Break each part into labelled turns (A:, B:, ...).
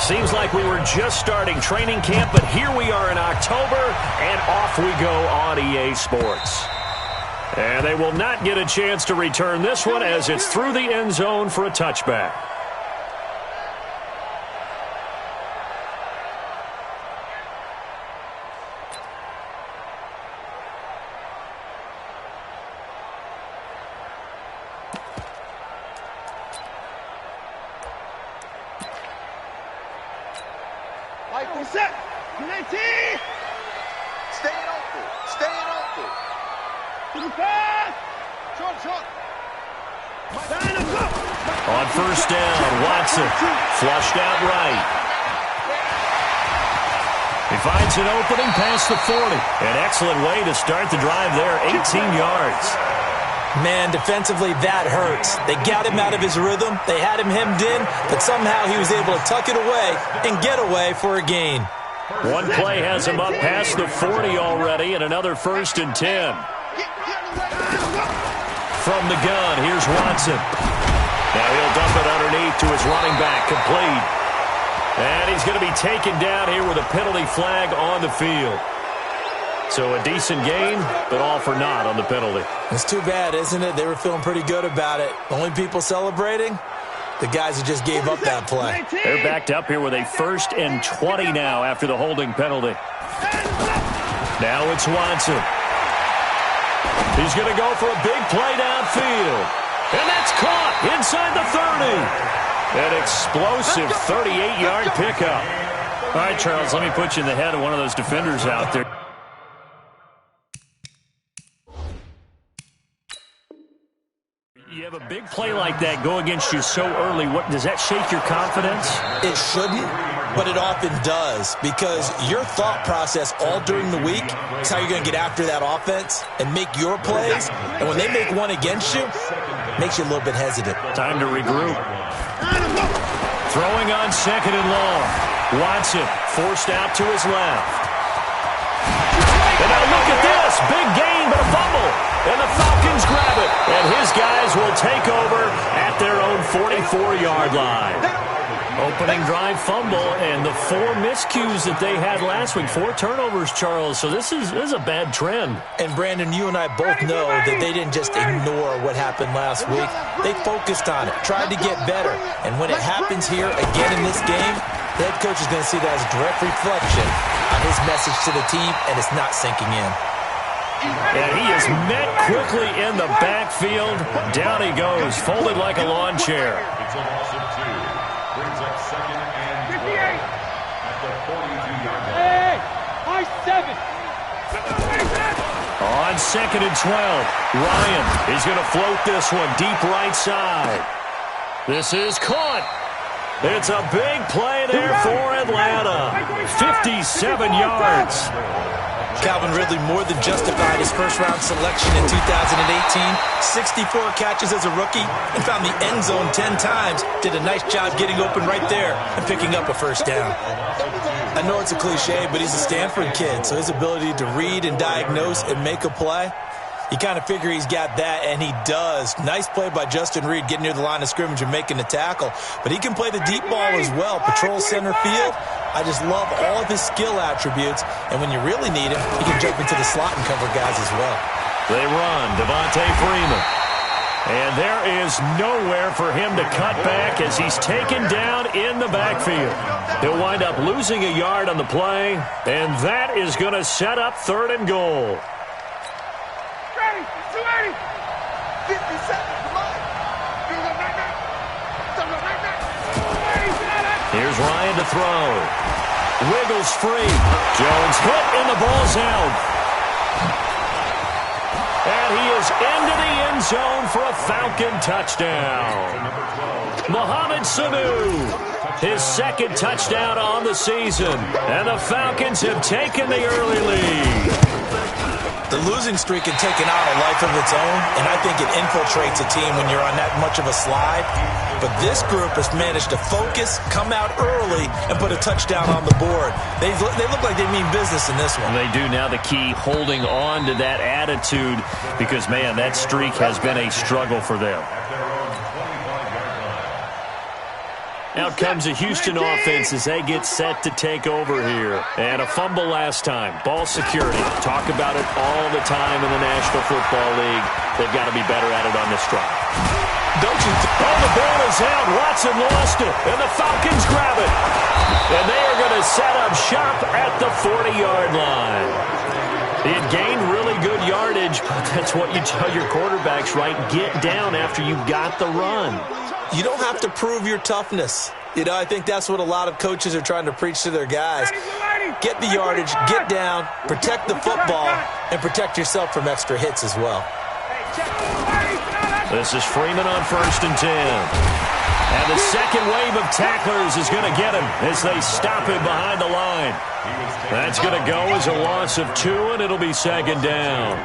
A: Seems like we were just starting training camp, but here we are in October, and off we go on EA Sports. And they will not get a chance to return this one as it's through the end zone for a touchback.
B: On first down, Watson flushed out right.
A: He finds an opening past the 40. An excellent way to start the drive there, 18 yards.
C: Man, defensively, that hurts. They got him out of his rhythm. They had him hemmed in, but somehow he was able to tuck it away and get away for a gain.
A: One play has him up past the 40 already, and another 1st and 10. From the gun, here's Watson. Now he'll dump it underneath to his running back, complete. And he's going to be taken down here with a penalty flag on the field. So a decent gain, but all for naught on the penalty.
C: It's too bad, isn't it? They were feeling pretty good about it. Only people celebrating? The guys who just gave up that play.
A: They're backed up here with a 1st and 20 now after the holding penalty. Now it's Watson. He's going to go for a big play downfield. And that's caught inside the 30. An explosive 38-yard pickup. All right, Charles, let me put you in the head of one of those defenders out there. You have a big play like that go against you so early. What does that shake your confidence?
C: It shouldn't, but it often does, because your thought process all during the week is how you're going to get after that offense and make your plays. And when they make one against you, it makes you a little bit hesitant.
A: Time to regroup. Throwing on 2nd and long. Watson forced out to his left. And now look at this. Big gain, but a fumble. And the Falcons grab it. And his guys will take over at their own 44-yard line. Opening drive fumble, and the 4 miscues that they had last week. 4 turnovers, Charles. So this is a bad trend.
C: And, Brandon, you and I both know that they didn't just ignore what happened last week. They focused on it, tried to get better. And when it happens here again in this game, the head coach is going to see that as a direct reflection on his message to the team, and it's not sinking in.
A: And he is met quickly in the backfield. Down he goes, folded like a lawn chair.
B: Brings up 2nd and 12 at the 42-yard line.
A: On 2nd and 12, Ryan is going to float this one deep right side. This is caught. It's a big play there for Atlanta. 57 yards.
C: Calvin Ridley more than justified his first-round selection in 2018. 64 catches as a rookie and found the end zone 10 times. Did a nice job getting open right there and picking up a 1st down. I know it's a cliche, but he's a Stanford kid, so his ability to read and diagnose and make a play, you kind of figure he's got that, and he does. Nice play by Justin Reed getting near the line of scrimmage and making the tackle. But he can play the deep ball as well. Patrol center field. I just love all of his skill attributes. And when you really need him, he can jump into the slot and cover guys as well.
A: They run. Devontae Freeman. And there is nowhere for him to cut back as he's taken down in the backfield. He'll wind up losing a yard on the play, and that is going to set up 3rd and goal.
D: 50 seconds, come on.
A: Here's Ryan to throw. Wiggles free. Jones hit and the ball's out. And he is into the end zone for a Falcon touchdown. Mohamed Sanu, his 2nd touchdown on the season. And the Falcons have taken the early lead.
C: The losing streak had taken on a life of its own, and I think it infiltrates a team when you're on that much of a slide. But this group has managed to focus, come out early, and put a touchdown on the board. They look like they mean business in this one.
A: They do. Now the key, holding on to that attitude, because, man, that streak has been a struggle for them. Out comes the Houston offense as they get set to take over here. And a fumble last time. Ball security. Talk about it all the time in the National Football League. They've got to be better at it on this drive.
C: Don't you?
A: Oh, the ball is out. Watson lost it. And the Falcons grab it. And they are going to set up shop at the 40-yard line. He had gained really good yardage, but that's what you tell your quarterbacks, right? Get down after you got the run.
C: You don't have to prove your toughness. You know, I think that's what a lot of coaches are trying to preach to their guys. Get the yardage, get down, protect the football, and protect yourself from extra hits as well.
A: This is Freeman on 1st and 10. And the second wave of tacklers is going to get him as they stop him behind the line. That's going to go as a loss of 2, and it'll be 2nd down.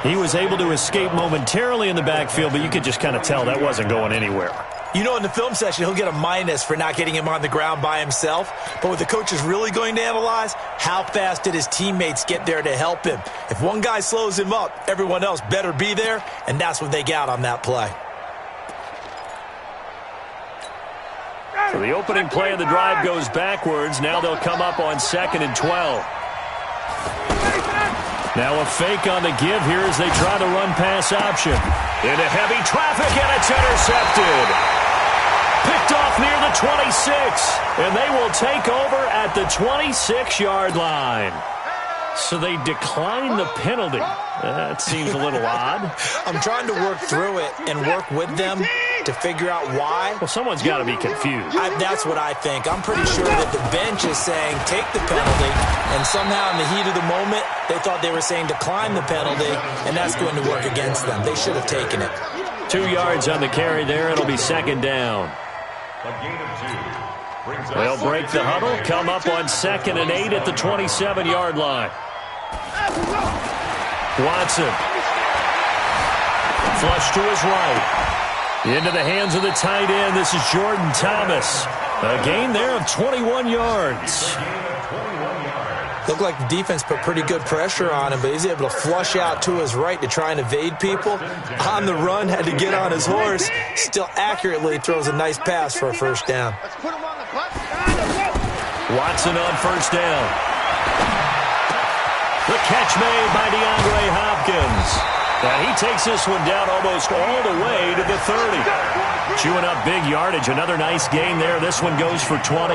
A: He was able to escape momentarily in the backfield, but you could just kind of tell that wasn't going anywhere.
C: You know, in the film session, he'll get a minus for not getting him on the ground by himself. But what the coach is really going to analyze, how fast did his teammates get there to help him? If one guy slows him up, everyone else better be there, and that's what they got on that play.
A: So the opening play of the drive goes backwards. Now they'll come up on 2nd and 12. Now a fake on the give here as they try the run-pass option. Into heavy traffic, and it's intercepted. Picked off near the 26, and they will take over at the 26-yard line. So they decline the penalty. That seems a little odd.
C: I'm trying to work through it and work with them to figure out why.
A: Well, someone's got to be confused.
C: That's what I think. I'm pretty sure that the bench is saying take the penalty, and somehow in the heat of the moment, they thought they were saying decline the penalty, and that's going to work against them. They should have taken it.
A: 2 yards on the carry there. It'll be 2nd down. They'll break the huddle, come up on 2nd and 8 at the 27-yard line. Watson. Flush to his right. Into the hands of the tight end. This is Jordan Thomas. A gain there of 21 yards.
C: Looked like the defense put pretty good pressure on him, but he's able to flush out to his right to try and evade people. On the run, had to get on his horse. Still accurately throws a nice pass for a 1st down.
A: Watson on 1st down. The catch made by DeAndre Hopkins. And he takes this one down almost all the way to the 30. Chewing up big yardage. Another nice gain there. This one goes for 20.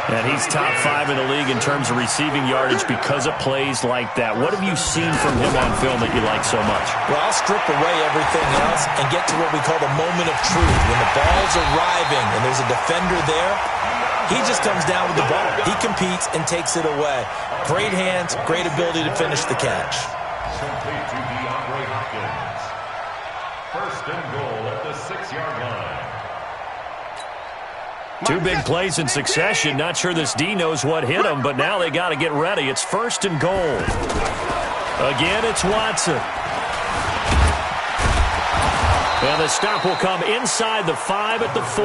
A: And he's top 5 in the league in terms of receiving yardage because of plays like that. What have you seen from him on film that you like so much?
C: Well, I'll strip away everything else and get to what we call the moment of truth. When the ball's arriving and there's a defender there, he just comes down with the ball. He competes and takes it away. Great hands, great ability to finish the catch.
B: Complete to DeAndre Hopkins. 1st and goal at the 6-yard line.
A: 2 big plays in succession. Not sure this D knows what hit him, but now they got to get ready. It's 1st and goal. Again, it's Watson. And the stop will come inside the 5 at the 4.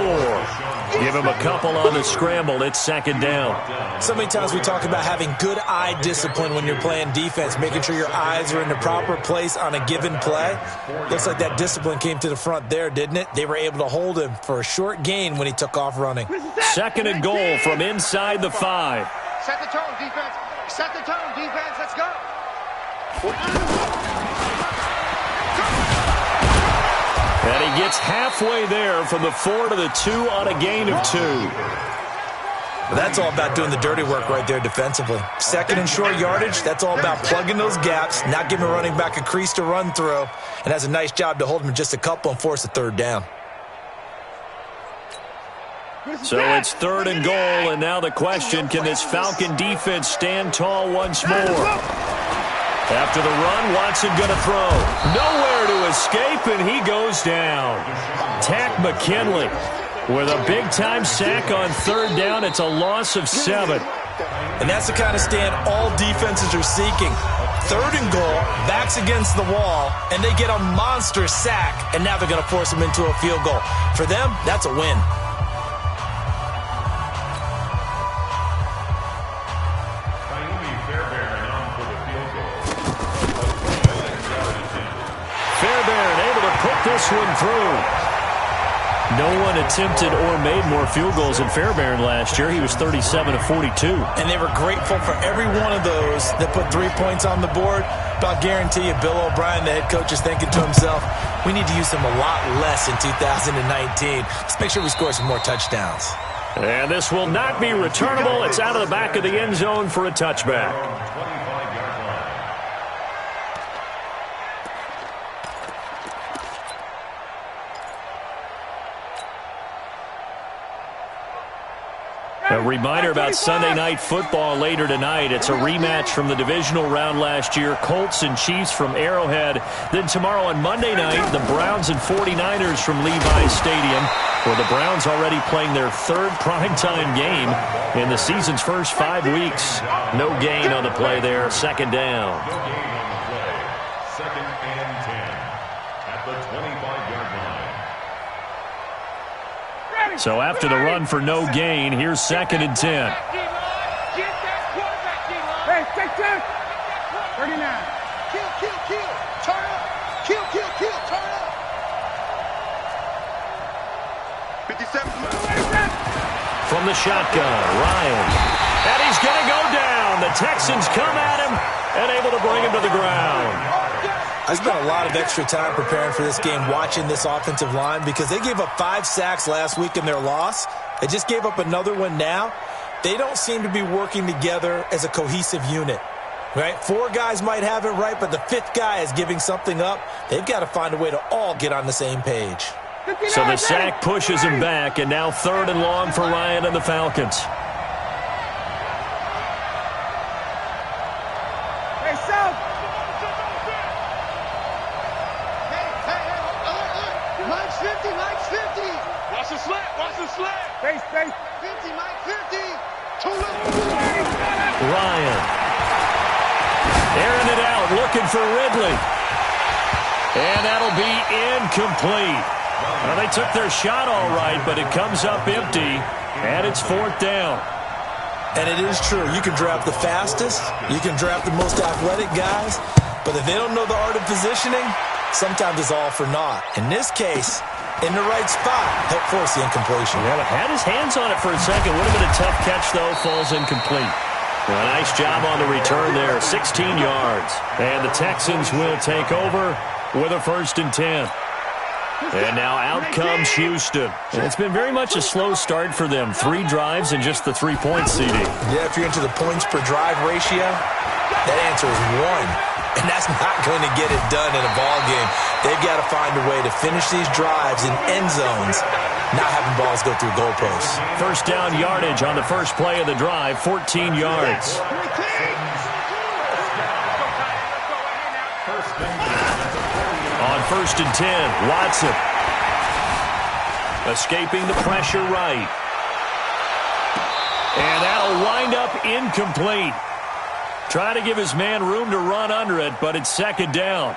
A: Give him a couple on the scramble. It's 2nd down.
C: So many times we talk about having good eye discipline when you're playing defense, making sure your eyes are in the proper place on a given play. Looks like that discipline came to the front there, didn't it? They were able to hold him for a short gain when he took off running.
A: 2nd and goal from inside the 5.
D: Set the tone, defense. Set the tone, defense. Let's go.
A: And he gets halfway there from the 4 to the 2 on a gain of 2.
C: Well, that's all about doing the dirty work right there defensively. 2nd and short yardage, that's all about plugging those gaps, not giving a running back a crease to run through, and has a nice job to hold him just a couple and force a 3rd down.
A: So it's 3rd and goal, and now the question, can this Falcon defense stand tall once more? After the run, Watson going to throw. Nowhere to escape, and he goes down. Tack McKinley with a big-time sack on 3rd down. It's a loss of 7.
C: And that's the kind of stand all defenses are seeking. 3rd and goal, backs against the wall, and they get a monster sack, and now they're going to force him into a field goal. For them, that's a win.
A: Fairbairn able to put this one through. No one attempted or made more field goals in Fairbairn last year. He was 37 of 42.
C: And they were grateful for every one of those that put 3 points on the board. But I'll guarantee you, Bill O'Brien, the head coach, is thinking to himself, we need to use him a lot less in 2019. Let's make sure we score some more touchdowns.
A: And this will not be returnable. It's out of the back of the end zone for a touchback. A reminder about Sunday Night Football later tonight. It's a rematch from the divisional round last year. Colts and Chiefs from Arrowhead. Then tomorrow on Monday night, the Browns and 49ers from Levi's Stadium, where the Browns already playing their third primetime game in the season's first 5 weeks. No gain on the play there. Second down.
B: No gain on the play. Second and 10 at the 25-yard line.
A: So after the run for no gain, here's second and 10.
D: Hey, check. 39. Kill. Turn up. Kill. Turn up. 57.
A: From the shotgun, Ryan. And he's going to go down. The Texans come at him and able to bring him to the ground.
C: I spent a lot of extra time preparing for this game, watching this offensive line, because they gave up 5 sacks last week in their loss. They just gave up another one now. They don't seem to be working together as a cohesive unit, right? 4 guys might have it right, but the 5th guy is giving something up. They've got to find a way to all get on the same page.
A: So the sack pushes him back, and now 3rd and long for Ryan and the Falcons.
D: Space. 50, Mike, 50. Too late.
A: Ryan. Airing it out, looking for Ridley. And that'll be incomplete. Well, they took their shot all right, but it comes up empty, and it's 4th down.
C: And it is true. You can draft the fastest. You can draft the most athletic guys. But if they don't know the art of positioning, sometimes it's all for naught. In this case, in the right spot, help force the incompletion.
A: Yeah, but had his hands on it for a second. Would have been a tough catch, though. Falls incomplete. Well, nice job on the return there. 16 yards. And the Texans will take over with a 1st and 10. And now out comes Houston. And it's been very much a slow start for them. 3 drives and just the 3 points, CD.
C: Yeah, if you're into the points per drive ratio, that answer is 1. And that's not going to get it done in a ball game. They've got to find a way to finish these drives in end zones, not having balls go through goalposts.
A: 1st down yardage on the first play of the drive, 14 yards. On 1st and 10, Watson. Escaping the pressure right. And that'll wind up incomplete. Trying to give his man room to run under it, but it's 2nd down.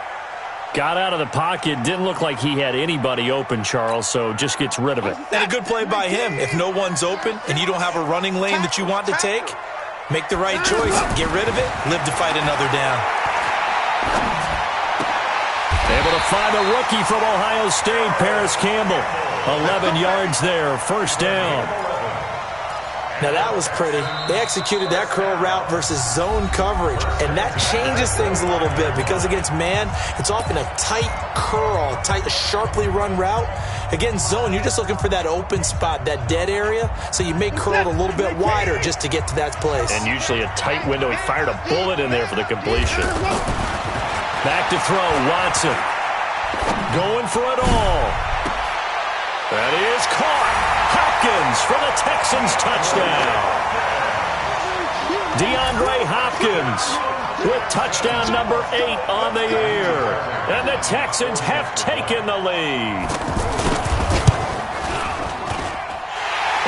A: Got out of the pocket. Didn't look like he had anybody open, Charles, so just gets rid of it.
C: And a good play by him. If no one's open and you don't have a running lane that you want to take, make the right choice. Get rid of it. Live to fight another down.
A: Able to find a rookie from Ohio State, Paris Campbell. 11 yards there, 1st down.
C: Now that was pretty. They executed that curl route versus zone coverage, and that changes things a little bit because against man, it's often a tight curl, sharply run route. Against zone, you're just looking for that open spot, that dead area, so you may curl it a little bit wider just to get to that place.
A: And usually a tight window. He fired a bullet in there for the completion. Back to throw, Watson. Going for it all. That is caught. Hopkins for the Texans touchdown. DeAndre Hopkins with touchdown number 8 on the year. And the Texans have taken the lead.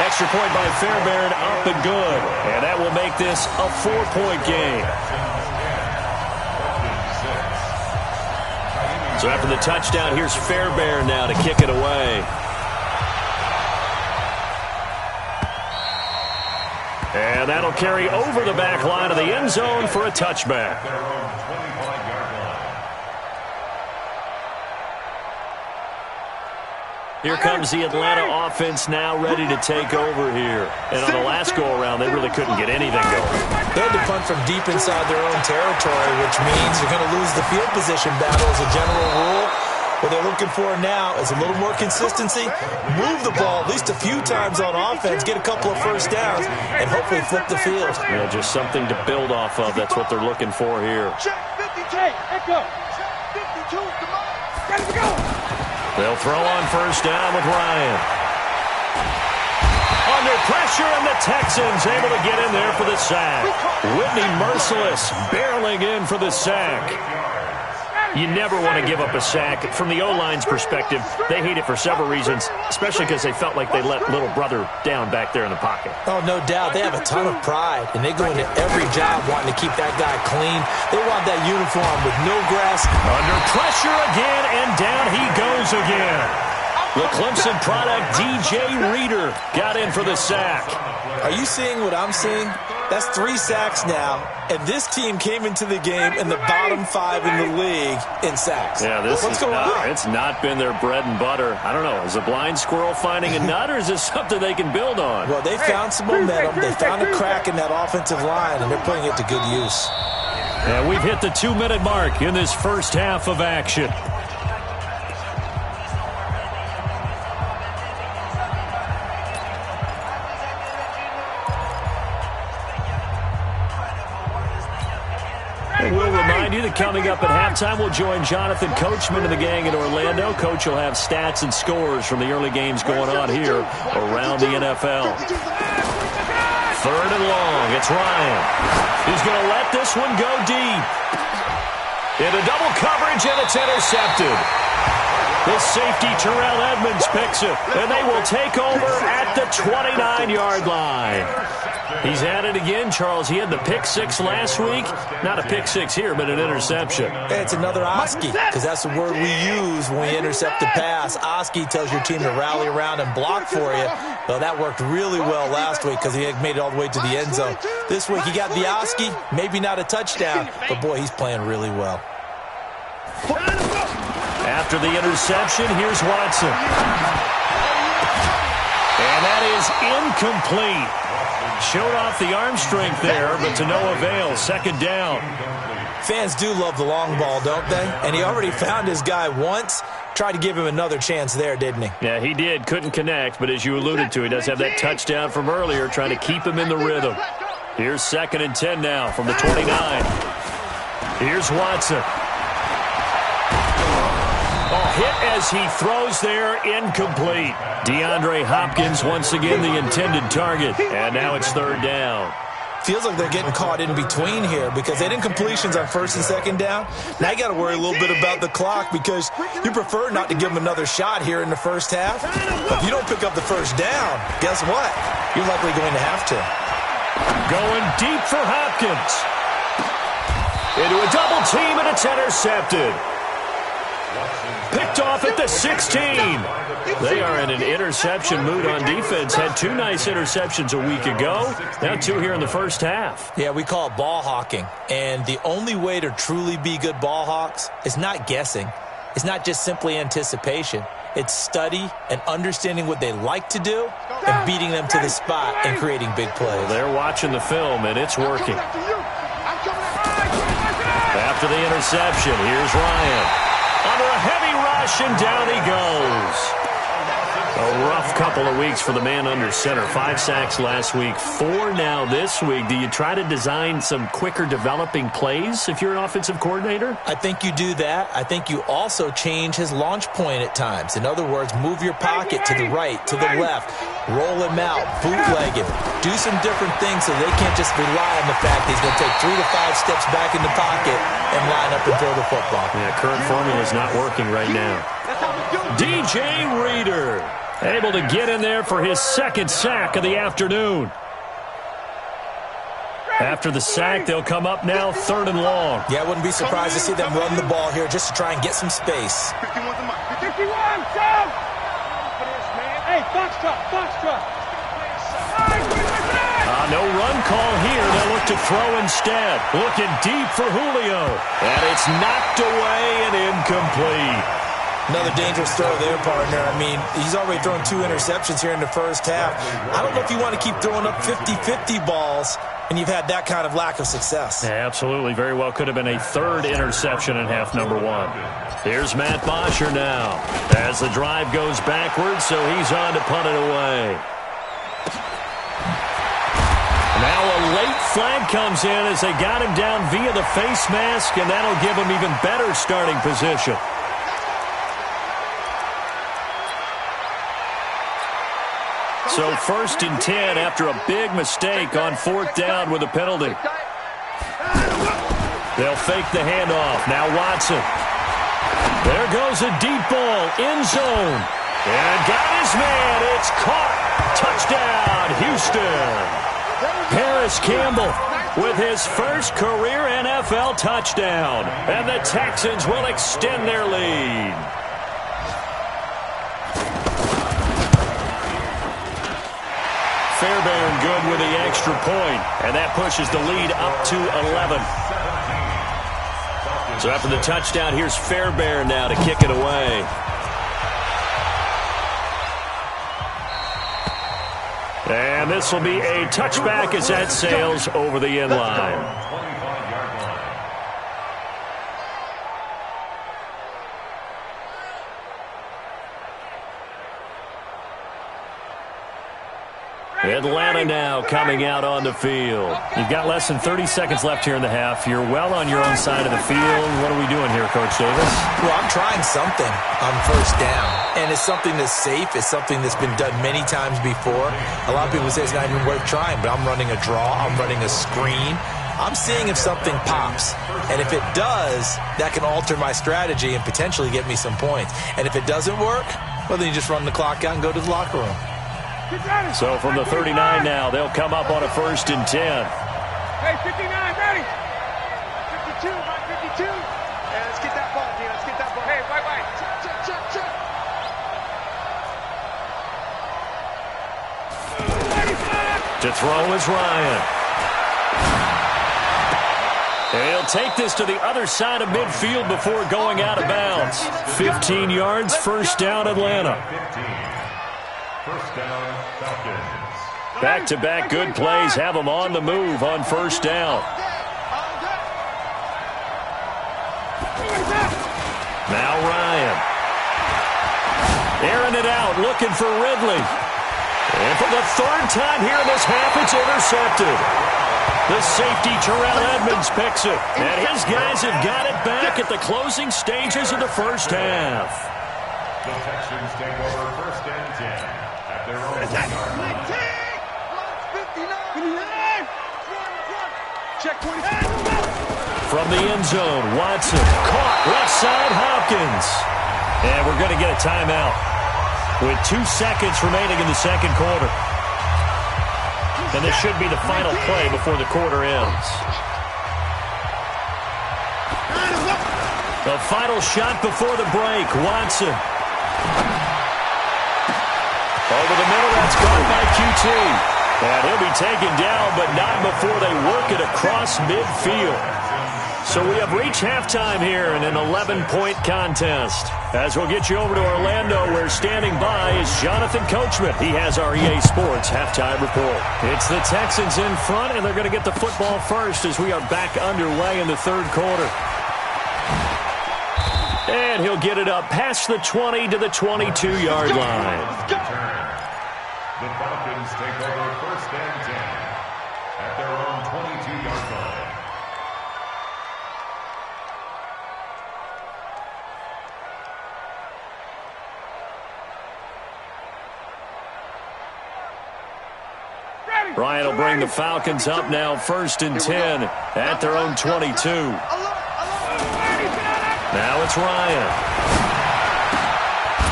A: Extra point by Fairbairn, up and good. And that will make this a 4-point game. So after the touchdown, here's Fairbairn now to kick it away. And that'll carry over the back line of the end zone for a touchback. Here comes the Atlanta offense now ready to take over here. And on the last go-around, they really couldn't get anything going.
C: They had to punt from deep inside their own territory, which means you're going to lose the field position battle as a general rule. What they're looking for now is a little more consistency, move the ball at least a few times on offense, get a couple of first downs, and hopefully flip the field.
A: Yeah, just something to build off of. That's what they're looking for here.
D: Check 52. Echo. Check 52. Come on. Ready to go.
A: They'll throw on first down with Ryan. Under pressure, and the Texans able to get in there for the sack. Whitney Merciless barreling in for the sack. You never want to give up a sack. From the O-line's perspective, they hate it for several reasons, especially because they felt like they let little brother down back there in the pocket.
C: Oh, no doubt. They have a ton of pride, and they go into every job wanting to keep that guy clean. They want that uniform with no grass.
A: Under pressure again, and down he goes again. The Clemson product, DJ Reader, got in for the sack.
C: Are you seeing what I'm seeing? That's 3 sacks now, and this team came into the game in the bottom 5 in the league in sacks.
A: Yeah,
C: What's going on?
A: It's not been their bread and butter. I don't know. Is a blind squirrel finding a nut, or is this something they can build on?
C: Well, they found some momentum. They found a crack in that offensive line, and they're putting it to good use.
A: And we've hit the 2-minute mark in this first half of action. We'll remind you that coming up at halftime, we'll join Jonathan Coachman and the gang in Orlando. Coach will have stats and scores from the early games going on here around the NFL. 3rd and long. It's Ryan. He's going to let this one go deep. Into double coverage, and it's intercepted. The safety, Terrell Edmonds, picks it, and they will take over at the 29-yard line. He's at it again, Charles. He had the pick 6 last week. Not a pick 6 here, but an interception.
C: It's another Oski, because that's the word we use when we intercept the pass. Oski tells your team to rally around and block for you. Well, that worked really well last week because he had made it all the way to the end zone. This week he got the Oski, maybe not a touchdown, but boy, he's playing really well.
A: After the interception, here's Watson. And that is incomplete. Showed off the arm strength there, but to no avail. 2nd down.
C: Fans do love the long ball, don't they? And he already found his guy once. Tried to give him another chance there, didn't he?
A: Yeah, he did. Couldn't connect, but as you alluded to, he does have that touchdown from earlier, trying to keep him in the rhythm. Here's 2nd and 10 now from the 29. Here's Watson. Hit as he throws there, incomplete. DeAndre Hopkins once again the intended target, and now it's 3rd down.
C: Feels like they're getting caught in between here because they did incompletions on 1st and 2nd down. Now you got to worry a little bit about the clock because you prefer not to give them another shot here in the first half. But if you don't pick up the first down, guess what? You're likely going to have to.
A: Going deep for Hopkins. Into a double team, and it's intercepted. Picked off at the 16. They are in an interception mood on defense. Had 2 nice interceptions a week ago. Now 2 here in the first half.
C: Yeah, we call it ball hawking. And the only way to truly be good ball hawks is not guessing. It's not just simply anticipation. It's study and understanding what they like to do and beating them to the spot and creating big plays.
A: Well, they're watching the film, and it's working. After the interception, here's Ryan. Under a heavy rush, and down he goes. A rough couple of weeks for the man under center. 5 sacks last week, 4 now this week. Do you try to design some quicker developing plays if you're an offensive coordinator?
C: I think you do that. I think you also change his launch point at times. In other words, move your pocket to the right, to the left, roll him out, bootleg him. Do some different things so they can't just rely on the fact that he's going to take 3 to 5 steps back in the pocket and line up and throw the football.
A: Yeah, current formula is not working right now. DJ Reader able to get in there for his 2nd sack of the afternoon. After the sack, they'll come up now 3rd and long.
C: Yeah, I wouldn't be surprised to see them run the ball here just to try and get some space.
D: 51, down. Hey, Foxtrot.
A: No run call here. They'll look to throw instead. Looking deep for Julio. And it's knocked away and incomplete.
C: Another dangerous throw there, partner. I mean, he's already thrown 2 interceptions here in the first half. I don't know if you want to keep throwing up 50-50 balls, and you've had that kind of lack of success.
A: Yeah, absolutely. Very well could have been a 3rd interception in half number 1. Here's Matt Bosher now as the drive goes backwards, so he's on to punt it away. Now a late flag comes in as they got him down via the face mask, and that'll give him even better starting position. So 1st and 10 after a big mistake on 4th down with a penalty. They'll fake the handoff. Now Watson. There goes a deep ball. End zone. And got his man. It's caught. Touchdown, Houston. Paris Campbell with his first career NFL touchdown. And the Texans will extend their lead. Fairbairn good with the extra point, and that pushes the lead up to 11. So after the touchdown, here's Fairbairn now to kick it away. And this will be a touchback as that sails over the end line. Atlanta now coming out on the field. You've got less than 30 seconds left here in the half. You're well on your own side of the field. What are we doing here, Coach Davis?
C: Well, I'm trying something on 1st down. And it's something that's safe. It's something that's been done many times before. A lot of people say it's not even worth trying, but I'm running a draw. I'm running a screen. I'm seeing if something pops. And if it does, that can alter my strategy and potentially get me some points. And if it doesn't work, well, then you just run the clock out and go to the locker room.
A: So from the 39 now, they'll come up on a 1st and 10.
D: Hey, 59, ready? 52, Mike, 52. Hey, let's get that ball, Dean. Let's get that ball. Hey, white. Check.
A: To throw is Ryan. He'll take this to the other side of midfield before going out of bounds. 15 yards, 1st down, Atlanta.
B: 1st down, Falcons.
A: Back-to-back good plays have them on the move on 1st down. Now Ryan. Airing it out, looking for Ridley. And for the 3rd time here in this half, it's intercepted. The safety, Terrell Edmonds, picks it. And his guys have got it back at the closing stages of the 1st half.
B: The Texans take over 1st and 10 at their own 1-yard line.
D: Check 20.
A: From the end zone, Watson caught left side Hopkins. And we're going to get a timeout with 2 seconds remaining in the 2nd quarter. And this should be the final play before the quarter ends. The final shot before the break, Watson. Over the middle, that's caught by QT. And he'll be taken down, but not before they work it across midfield. So we have reached halftime here in an 11-point contest. As we'll get you over to Orlando, where standing by is Jonathan Coachman. He has our EA Sports halftime report. It's the Texans in front, and they're going to get the football first as we are back underway in the 3rd quarter. And he'll get it up past the 20 to the 22-yard line.
B: The Falcons take over 1st and 10 at their own 22-yard line.
A: Ryan will bring the Falcons up now 1st and 10 at their own 22. Now it's Ryan.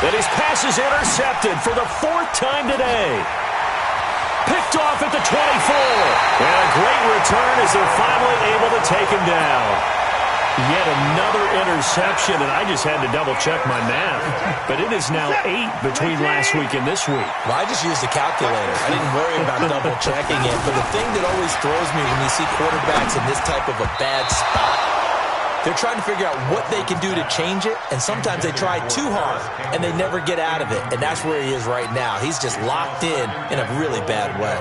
A: And his pass is intercepted for the 4th time today. Picked off at the 24. And a great return as they're finally able to take him down. Yet another interception, and I just had to double-check my math. But it is now 8 between last week and this week.
C: Well, I just used a calculator. I didn't worry about double-checking it. But the thing that always throws me when you see quarterbacks in this type of a bad spot They're trying to figure out what they can do to change it, and sometimes they try too hard, and they never get out of it, and that's where he is right now. He's just locked in a really bad way.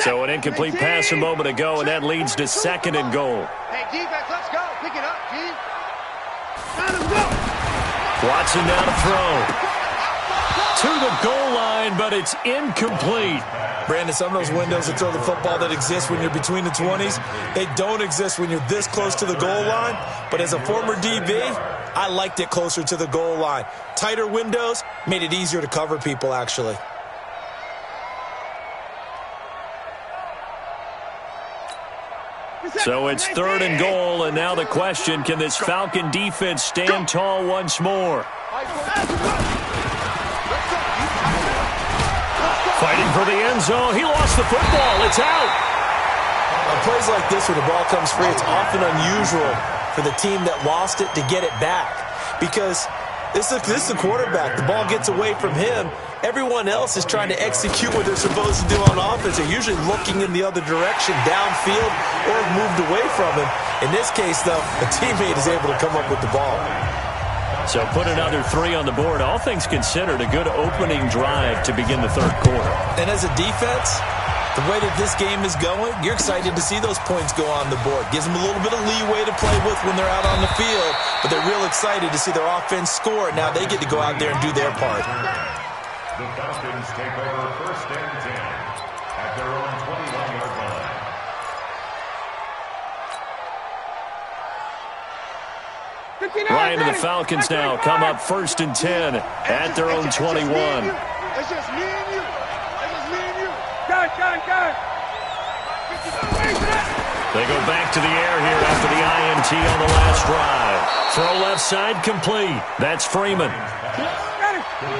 A: So an incomplete pass a moment ago, and that leads to 2nd and goal.
D: Hey, defense, let's go. Pick it up, G.
A: Watson now to throw. To the goal line, but it's incomplete.
C: Brandon, some of those windows to throw the football that exist when you're between the 20s, they don't exist when you're this close to the goal line. But as a former DB, I liked it closer to the goal line. Tighter windows made it easier to cover people, actually.
A: So it's 3rd and goal, and now the question, can this Falcon defense stand tall once more? Fighting for the end zone. He lost the football. It's out.
C: On plays like this, when the ball comes free, it's often unusual for the team that lost it to get it back. Because this is the quarterback. The ball gets away from him. Everyone else is trying to execute what they're supposed to do on offense. They're usually looking in the other direction, downfield, or moved away from him. In this case, though, a teammate is able to come up with the ball.
A: So put another 3 on the board. All things considered, a good opening drive to begin the 3rd quarter.
C: And as a defense, the way that this game is going, you're excited to see those points go on the board. Gives them a little bit of leeway to play with when they're out on the field, but they're real excited to see their offense score. Now they get to go out there and do their part.
B: The Falcons take over 1st and 10 at their own 21-yard line.
A: Ryan and the Falcons now come up 1st and 10 at their own 21.
D: It's just me and you. It's just me and you. Gun.
A: They go back to the air here after the INT on the last drive. Throw left side complete. That's Freeman.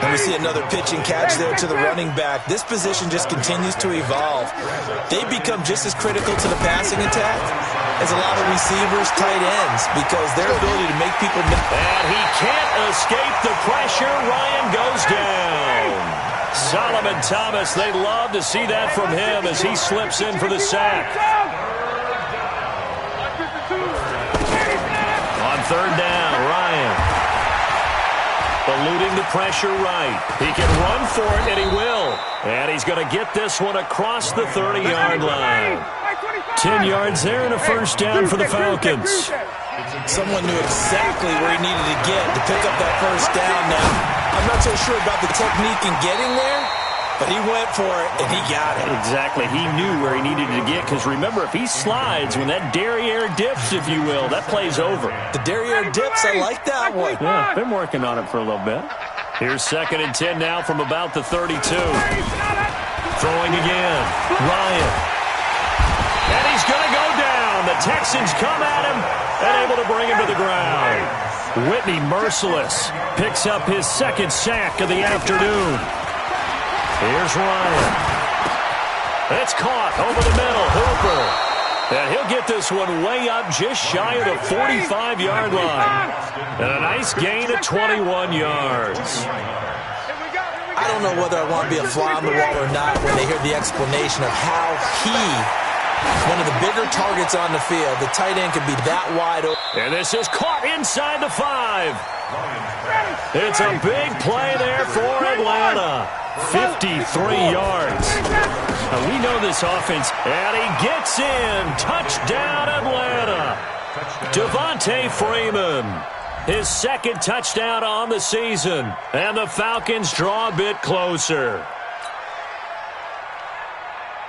C: And we see another pitch and catch there to the running back. This position just continues to evolve. They become just as critical to the passing attack as a lot of receivers, tight ends, because their ability to make people...
A: And he can't escape the pressure. Ryan goes down. Solomon Thomas, they'd love to see that from him as he slips in for the sack. On 3rd down, Ryan. Eluding the pressure right. He can run for it, and he will. And he's going to get this one across the 30-yard line. 10 yards there and a 1st down for the Falcons.
C: Someone knew exactly where he needed to get to pick up that 1st down now. I'm not so sure about the technique in getting there, but he went for it, and he got it.
A: Exactly. He knew where he needed to get, because remember, if he slides, when that derriere dips, if you will, that play's over.
C: The derriere dips, I like that one.
A: Yeah, been working on it for a little bit. Here's 2nd and 10 now from about the 32. Throwing again. Ryan. And he's going to go down. The Texans come at him and able to bring him to the ground. Whitney, merciless, picks up his 2nd sack of the afternoon. Here's Ryan. It's caught over the middle. Hooper. And he'll get this one way up just shy of the 45-yard line. And a nice gain of 21 yards.
C: I don't know whether I want to be a fly on the wall or not when they hear the explanation of how he, one of the bigger targets on the field, the tight end can be that wide open.
A: And this is caught inside the 5. It's a big play there for Atlanta. 53 yards. Now we know this offense, and he gets in. Touchdown, Atlanta. Devontae Freeman, his 2nd touchdown on the season, and the Falcons draw a bit closer.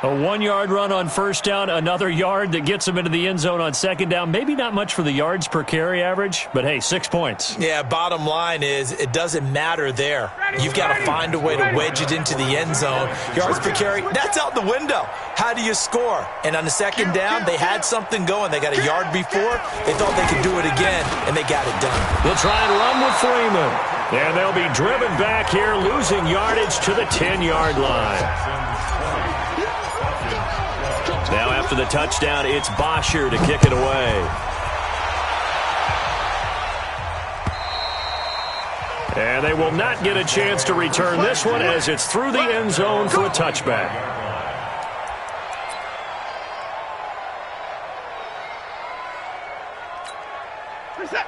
A: A 1-yard run on 1st down, another yard that gets him into the end zone on 2nd down. Maybe not much for the yards per carry average, but hey, 6 points.
C: Yeah, bottom line is it doesn't matter there. You've got to find a way to wedge it into the end zone. Yards per carry, that's out the window. How do you score? And on the 2nd down, they had something going. They got a yard before. They thought they could do it again, and they got it done.
A: They'll try and run with Freeman. And they'll be driven back here, losing yardage to the 10-yard line. Now after the touchdown, it's Bosher to kick it away. And they will not get a chance to return this one as it's through the end zone for a touchback.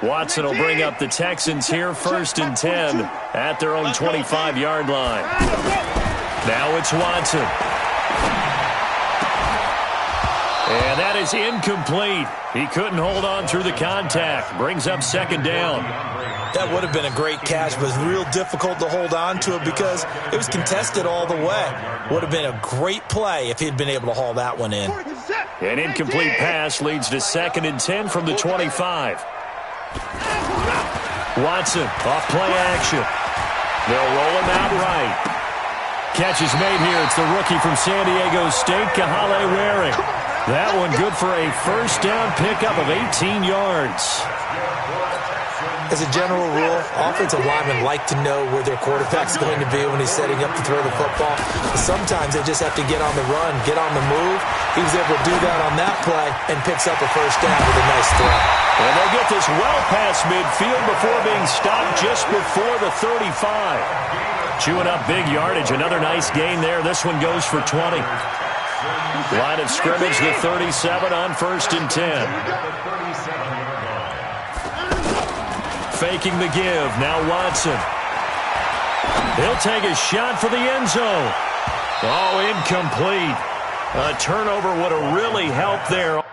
A: Watson will bring up the Texans here, 1st and 10 at their own 25-yard line. Now it's Watson. And that is incomplete. He couldn't hold on through the contact. Brings up 2nd down.
C: That would have been a great catch, but it was real difficult to hold on to it because it was contested all the way. Would have been a great play if he'd been able to haul that one in.
A: An incomplete pass leads to 2nd and 10 from the 25. Watson off play action. They'll roll him out right. Catch is made here. It's the rookie from San Diego State, Kahale Waring. That one good for a 1st down pickup of 18 yards.
C: As a general rule, offensive linemen like to know where their quarterback's going to be when he's setting up to throw the football. But sometimes they just have to get on the run, get on the move. He was able to do that on that play and picks up a 1st down with a nice throw.
A: And they'll get this well past midfield before being stopped just before the 35. Chewing up big yardage. Another nice gain there. This one goes for 20. Line of scrimmage, the 37 on 1st and 10. Faking the give. Now Watson. He'll take a shot for the end zone. Oh, incomplete. A turnover would have really helped there.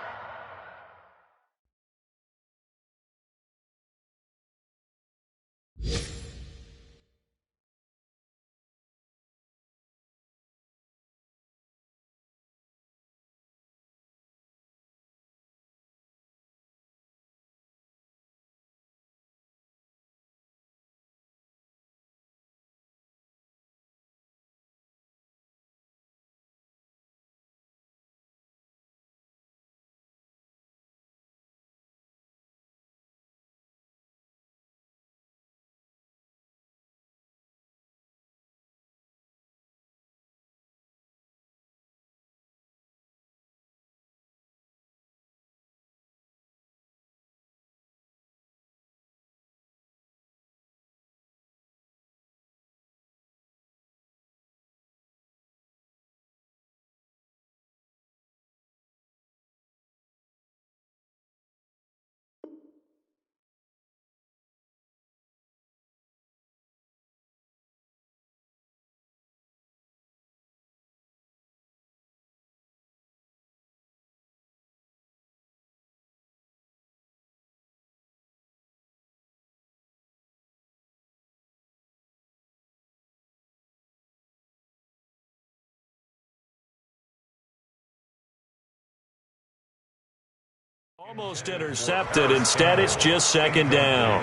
A: Almost intercepted. Instead, it's just 2nd down.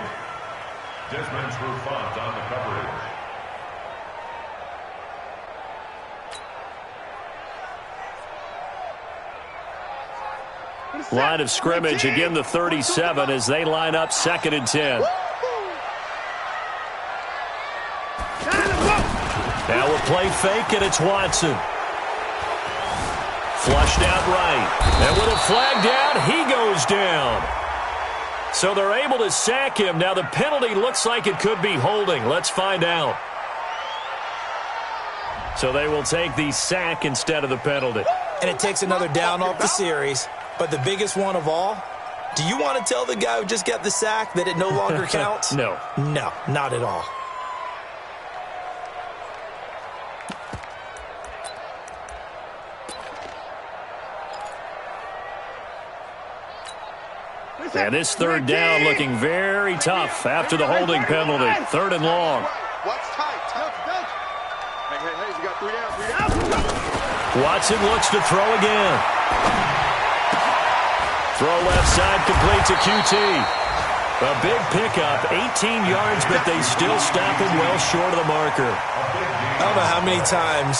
B: Desmond Trufant on the coverage.
A: Line of scrimmage, again the 37 as they line up 2nd and 10. Now a play fake, and it's Watson. Flushed out right. And with a flag down, he goes down. So they're able to sack him. Now the penalty looks like it could be holding. Let's find out. So they will take the sack instead of the penalty.
C: And it takes another down off the series. But the biggest one of all, do you want to tell the guy who just got the sack that it no longer counts?
A: No.
C: No, not at all.
A: And this 3rd down looking very tough after the holding penalty. 3rd and long.
D: What's tight? Hey, you got 3 down.
A: Watson looks to throw again. Throw left side, complete to QT. A big pickup, 18 yards, but they still stop him well short of the marker.
C: I don't know how many times,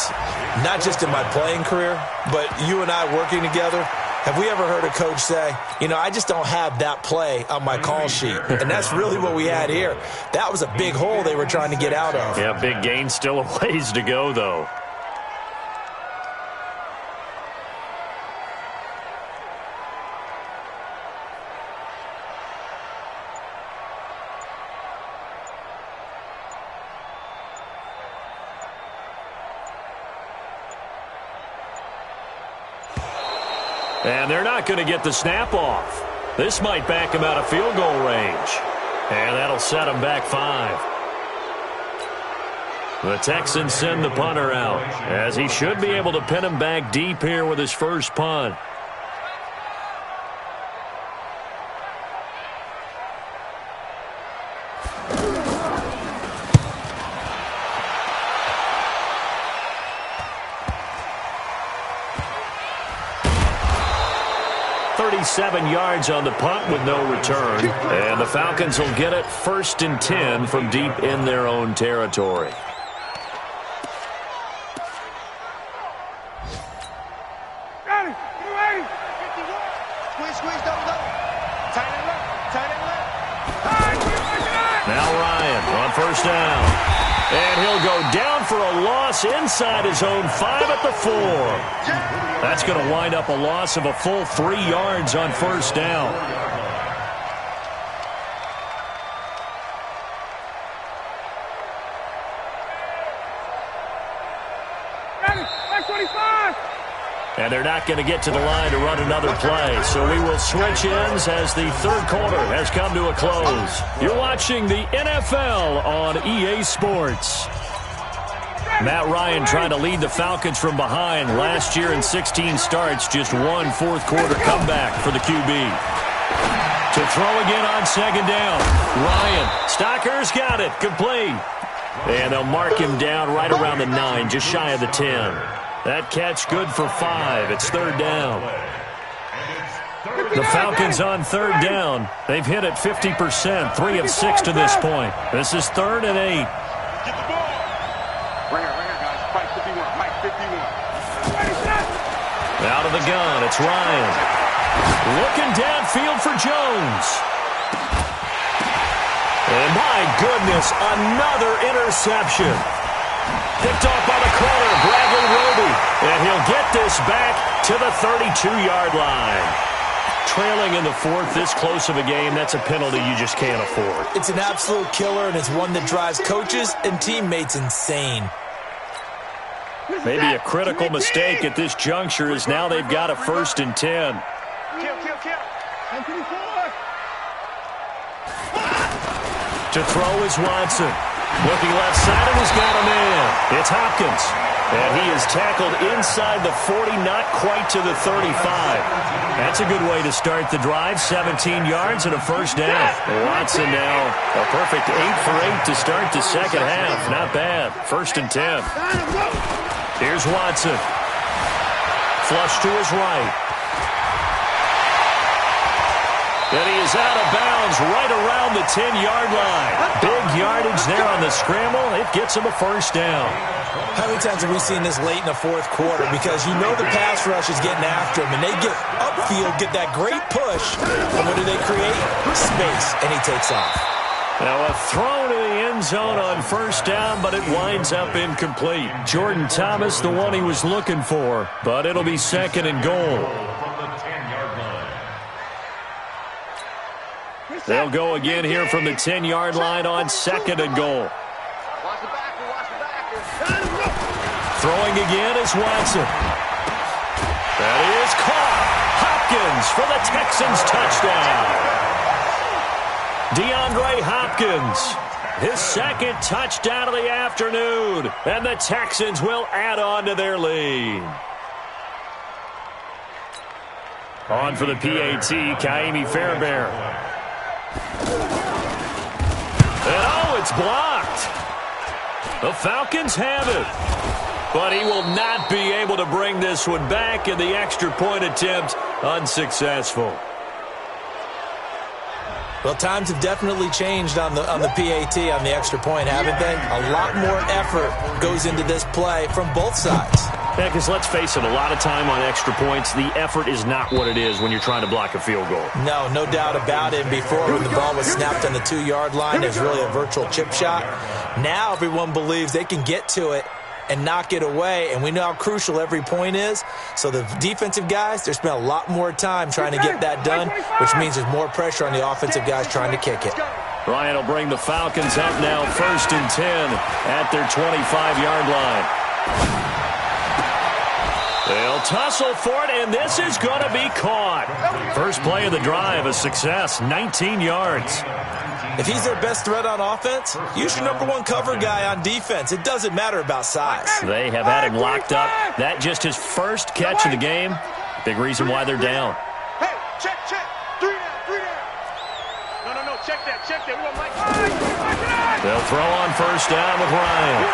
C: not just in my playing career, but you and I working together, have we ever heard a coach say, you know, I just don't have that play on my call sheet? And that's really what we had here. That was a big hole they were trying to get out of.
A: Yeah, big gain, still a ways to go, though. And they're not going to get the snap off. This might back him out of field goal range. And that'll set him back 5. The Texans send the punter out, as he should be able to pin him back deep here with his first punt. .37 yards on the punt with no return. And the Falcons will get it 1st and 10 from deep in their own territory. Now Ryan on 1st down. And he'll go down for a loss inside his own 5 at the 4. That's going to wind up a loss of a full 3 yards on 1st down. And they're not going to get to the line to run another play. So we will switch ends as the 3rd quarter has come to a close. You're watching the NFL on EA Sports. Matt Ryan trying to lead the Falcons from behind. Last year in 16 starts, just 1 fourth-quarter comeback for the QB. To throw again on 2nd down. Ryan, Stocker's got it, complete. And they'll mark him down right around the 9, just shy of the 10. That catch good for 5. It's 3rd down. The Falcons on 3rd down. They've hit it 50%, 3 of 6 to this point. This is 3rd and 8.
D: Get the ball. Right here, guys. Mike 51. Mike 51.
A: Out of the gun, it's Ryan. Looking downfield for Jones. And my goodness, another interception. Picked off by the corner, Bradley Roby. And he'll get this back to the 32-yard line. Trailing in the 4th, this close of a game, that's a penalty you just can't afford.
C: It's an absolute killer, and it's one that drives coaches and teammates insane.
A: Maybe a critical mistake at this juncture is now they've got a 1st and 10.
D: Kill.
A: To throw is Watson. Looking left side, and he's got a man. It's Hopkins. And he is tackled inside the 40, not quite to the 35. That's a good way to start the drive. 17 yards and a 1st down. Watson now a perfect 8 for 8 to start the 2nd half. Not bad. 1st and 10. Here's Watson. Flush to his right. And he is out of bounds right around the 10-yard line. Big yardage there on the scramble. It gets him a 1st down.
C: How many times have we seen this late in the 4th quarter? Because you know the pass rush is getting after him, and they get upfield, get that great push. And what do they create? Space, and he takes off.
A: Now a throw to the end zone on 1st down, but it winds up incomplete. Jordan Thomas, the one he was looking for, but it'll be 2nd and goal. They'll go again here from the 10-yard line on 2nd and goal. Throwing again is Watson. That is caught. Hopkins for the Texans touchdown. DeAndre Hopkins, his 2nd touchdown of the afternoon. And the Texans will add on to their lead. On for the PAT, Kaimi Fairbairn. And oh, it's blocked. The Falcons have it. But he will not be able to bring this one back, and the extra point attempt unsuccessful.
C: Well, times have definitely changed on the PAT, on the extra point, haven't they? A lot more effort goes into this play from both sides.
A: Yeah, because let's face it, a lot of time on extra points, the effort is not what it is when you're trying to block a field goal.
C: No doubt about it. Before, when the ball was snapped on the 2-yard line, it was really a virtual chip shot. Now everyone believes they can get to it and knock it away, and we know how crucial every point is. So the defensive guys, they spend a lot more time trying to get that done, which means there's more pressure on the offensive guys trying to kick it.
A: Ryan will bring the Falcons up now 1st and 10 at their 25-yard line. They'll tussle for it, and this is going to be caught. First play of the drive, a success, 19 yards.
C: If he's their best threat on offense, use your #1 cover guy on defense. It doesn't matter about size.
A: They have had him locked up. That just his first catch of the game. Big reason why they're down.
D: Hey, check. 3 down. No, check that. We want Mike.
A: They'll throw on first down with Ryan.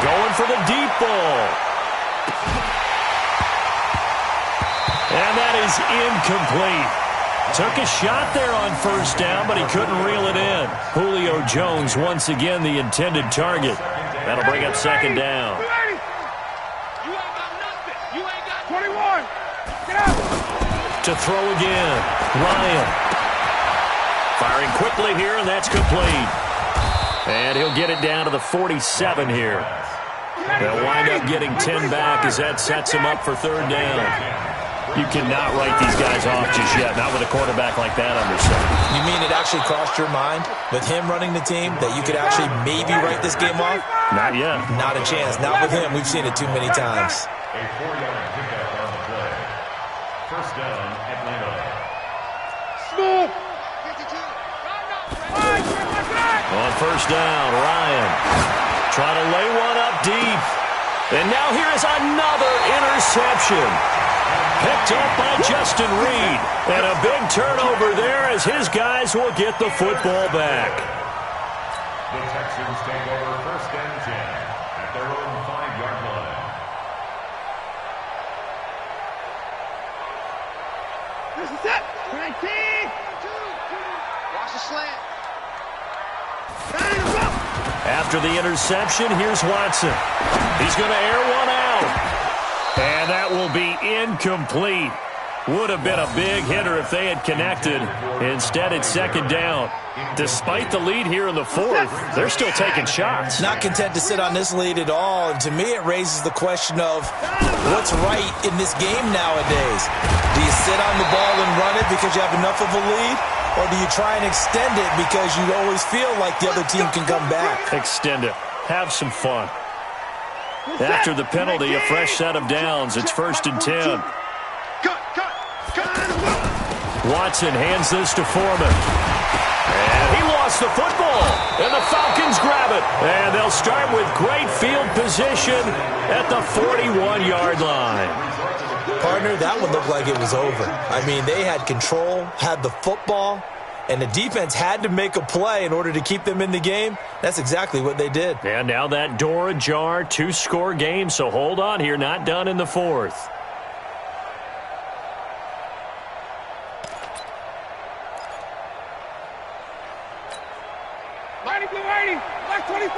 A: Going for the deep ball. And that is incomplete. Took a shot there on first down, but he couldn't reel it in. Julio Jones once again the intended target. That'll bring up second down.
D: You ain't got nothing. You ain't got 21. Get out.
A: To throw again. Ryan. Firing quickly here, and that's complete. And he'll get it down to the 47 here. They'll wind up getting 10 back as that sets him up for third down. You cannot write these guys off just yet, not with a quarterback like that under center.
C: You mean it actually crossed your mind with him running the team that you could actually maybe write this game off?
A: Not yet.
C: Not a chance. Not with him. We've seen it too many times.
B: A 4-yard pickup on the play. First down, Atlanta.
D: Smooth.
A: On first down, Ryan trying to lay one up deep. And now here is another interception. Picked up by Justin Reed. And a big turnover there as his guys will get the football back.
B: The Texans take over first and 10 at their own 5-yard line.
D: This is it. 19. Watch the slant.
A: After the interception, here's Watson. He's going to air one out. And that will be incomplete. Would have been a big hitter if they had connected. Instead, it's second down. Despite the lead here in the fourth, they're still taking shots.
C: Not content to sit on this lead at all. And to me, it raises the question of what's right in this game nowadays. Do you sit on the ball and run it because you have enough of a lead? Or do you try and extend it because you always feel like the other team can come back?
A: Extend it. Have some fun. After the penalty, a fresh set of downs. It's first and 10. Watson hands this to Foreman. And he lost the football. And the Falcons grab it. And they'll start with great field position at the 41-yard line.
C: Partner, that one looked like it was over. I mean, they had control, had the football, and the defense had to make a play in order to keep them in the game. That's exactly what they did.
A: And now that door ajar, 2-score game, so hold on here, not done in the fourth.
D: Blue 80, black 25.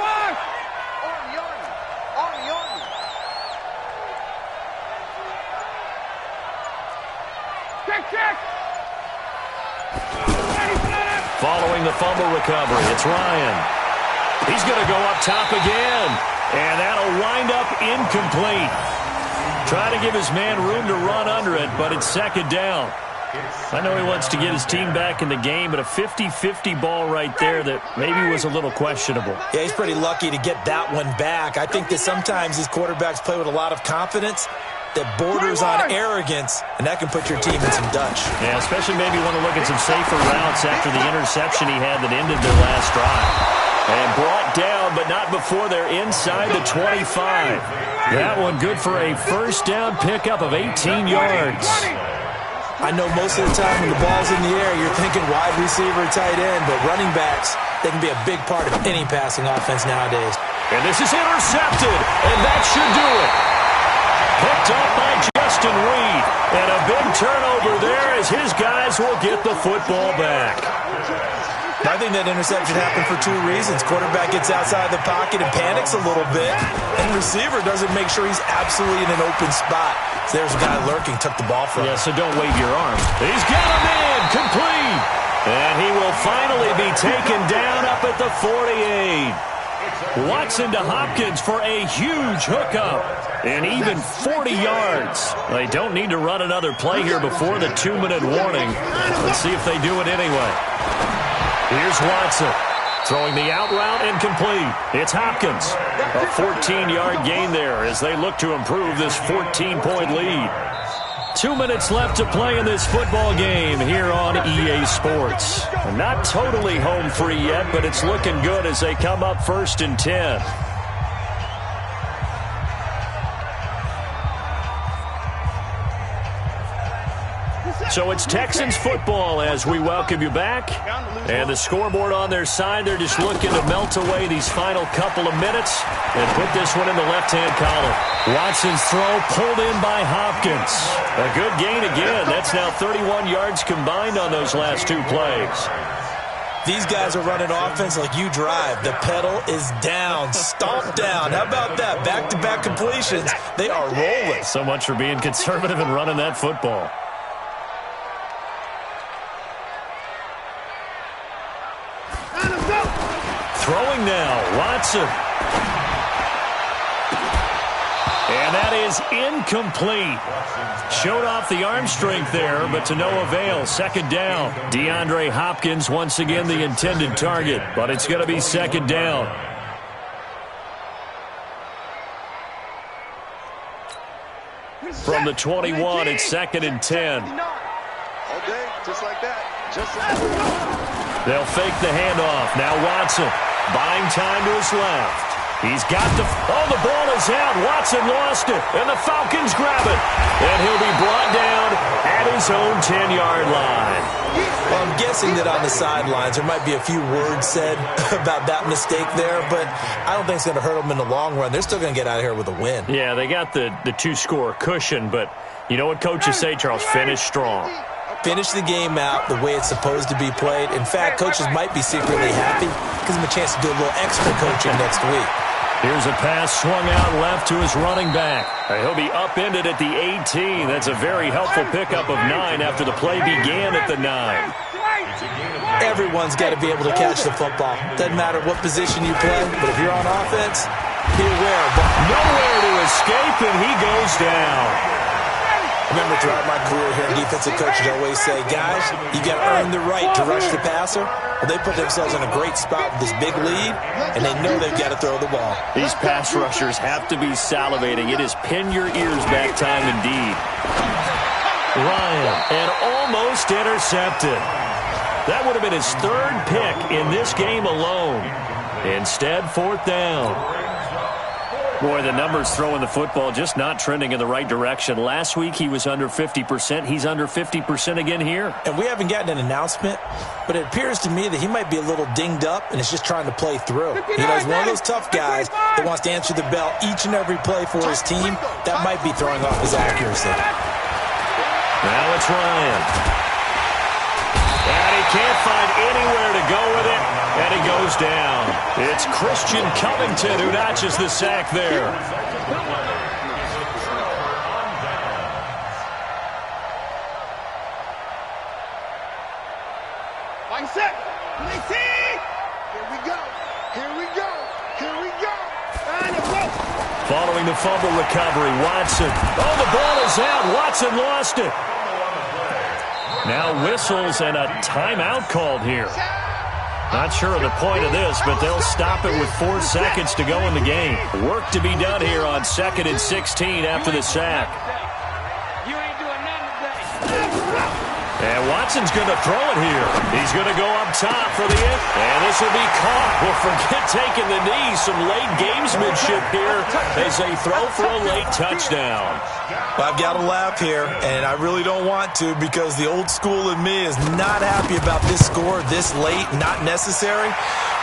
D: Army. Check.
A: Following the fumble recovery, it's Ryan. He's going to go up top again, and that'll wind up incomplete. Try to give his man room to run under it, but it's second down. I know he wants to get his team back in the game, but a 50-50 ball right there that maybe was a little questionable.
C: Yeah, he's pretty lucky to get that one back. I think that sometimes these quarterbacks play with a lot of confidence that borders on arrogance, and that can put your team in some Dutch.
A: Yeah, especially maybe want to look at some safer routes after the interception he had that ended their last drive. And brought down, but not before they're inside the 25. That one good for a first down pickup of 18 yards.
C: I know most of the time when the ball's in the air, you're thinking wide receiver, tight end, but running backs, they can be a big part of any passing offense nowadays.
A: And this is intercepted, and that should do it. Picked up by Justin Reed, and a big turnover there as his guys will get the football back.
C: I think that interception happened for two reasons. Quarterback gets outside the pocket and panics a little bit, and the receiver doesn't make sure he's absolutely in an open spot. So there's a guy lurking, took the ball from him.
A: Yeah, so don't wave your arms. He's got him in, complete. And he will finally be taken down up at the 48. Watson to Hopkins for a huge hookup. And even 40 yards. They don't need to run another play here before the 2-minute warning. Let's see if they do it anyway. Here's Watson. Throwing the out route and complete. It's Hopkins. A 14-yard gain there as they look to improve this 14-point lead. 2 minutes left to play in this football game here on EA Sports. Not totally home free yet, but it's looking good as they come up 1st and 10. So it's Texans football as we welcome you back. And the scoreboard on their side, they're just looking to melt away these final couple of minutes and put this one in the left-hand column. Watson's throw pulled in by Hopkins. A good gain again. That's now 31 yards combined on those last 2 plays.
C: These guys are running offense like you drive. The pedal is down, stomped down. How about that? Back-to-back completions. They are rolling.
A: So much for being conservative and running that football. Throwing now, Watson. And that is incomplete. Showed off the arm strength there, but to no avail. 2nd down. DeAndre Hopkins once again the intended target, but it's going to be 2nd down. From the 21, it's 2nd and 10.
D: Okay, just like that. Just like that.
A: They'll fake the handoff. Now Watson buying time to his left. He's got the... Oh, the ball is out. Watson lost it, and the Falcons grab it. And he'll be brought down at his own 10-yard line.
C: Well, I'm guessing that on the sidelines there might be a few words said about that mistake there, but I don't think it's going to hurt them in the long run. They're still going to get out of here with a win.
A: Yeah, they got the 2-score cushion, but you know what coaches say, Charles? Finish strong.
C: Finish the game out the way it's supposed to be played. In fact, coaches might be secretly happy. Gives them a chance to do a little extra coaching next week.
A: Here's a pass swung out left to his running back. He'll be upended at the 18. That's a very helpful pickup of 9 after the play began at the 9.
C: Everyone's got to be able to catch the football. Doesn't matter what position you play, but if you're on offense, beware.
A: Nowhere to escape, and he goes down.
C: I remember throughout my career here in defensive coaches, I always say, guys, you got to earn the right to rush the passer. Well, they put themselves in a great spot with this big lead, and they know they've got to throw the ball.
A: These pass rushers have to be salivating. It is pin your ears back time indeed. Ryan, and almost intercepted. That would have been his 3rd pick in this game alone. Instead, 4th down. Boy, the numbers throwing the football just not trending in the right direction. Last week, he was under 50%. He's under 50% again here.
C: And we haven't gotten an announcement, but it appears to me that he might be a little dinged up and is just trying to play through. You know, he's one of those tough guys that wants to answer the bell each and every play for his team. That might be throwing off his accuracy.
A: Now it's Ryan. And he can't find anywhere to go with it, and he goes down. It's Christian Covington who notches the sack there.
D: Like set. Here we go. Here we go. Here we go. And it's up.
A: Following the fumble recovery, Watson. Oh, the ball is out. Watson lost it. Now whistles and a timeout called here. Not sure of the point of this, but they'll stop it with 4 seconds to go in the game. Work to be done here on 2nd and 16 after the sack.
D: You ain't doing nothing today.
A: And Watson's going to throw it here. He's going to go up top for the end. And this will be caught. Well, forget taking the knee. Some late gamesmanship here as they throw for a late touchdown.
C: Well, I've got to laugh here, and I really don't want to because the old school in me is not happy about this score this late, not necessary.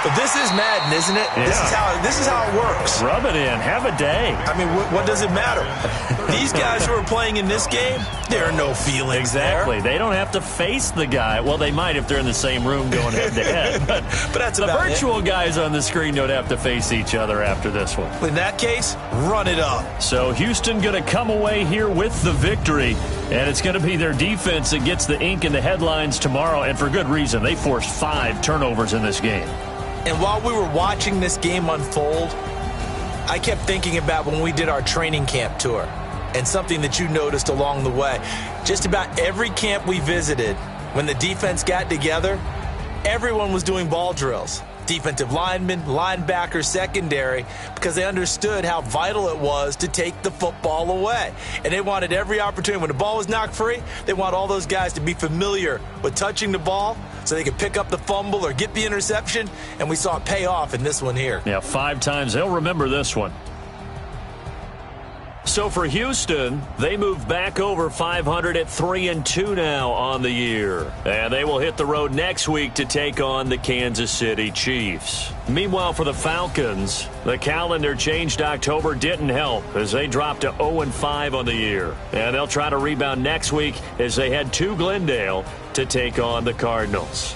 C: But this is Madden, isn't it?
A: Yeah.
C: This is how it works.
A: Rub it in. Have a day.
C: I mean, what does it matter? These guys who are playing in this game, there are no feelings
A: Exactly.
C: there.
A: They don't have to face the guy. Well, they might if they're in the same room going head-to-head. But
C: that's
A: the
C: about
A: virtual guys on the screen don't have to face each other after this one.
C: In that case, run it up.
A: So Houston going to come away here with the victory. And it's going to be their defense that gets the ink in the headlines tomorrow. And for good reason. They forced 5 turnovers in this game.
C: And while we were watching this game unfold, I kept thinking about when we did our training camp tour and something that you noticed along the way. Just about every camp we visited, when the defense got together, everyone was doing ball drills. defensive linemen, linebackers, secondary, because they understood how vital it was to take the football away. And they wanted every opportunity. When the ball was knocked free, they want all those guys to be familiar with touching the ball so they could pick up the fumble or get the interception, and we saw it pay off in this one here.
A: Yeah, 5 times. They'll remember this one. So for Houston, they move back over 500 at 3-2 now on the year. And they will hit the road next week to take on the Kansas City Chiefs. Meanwhile, for the Falcons, the calendar changed. October didn't help as they dropped to 0-5 on the year. And they'll try to rebound next week as they head to Glendale to take on the Cardinals.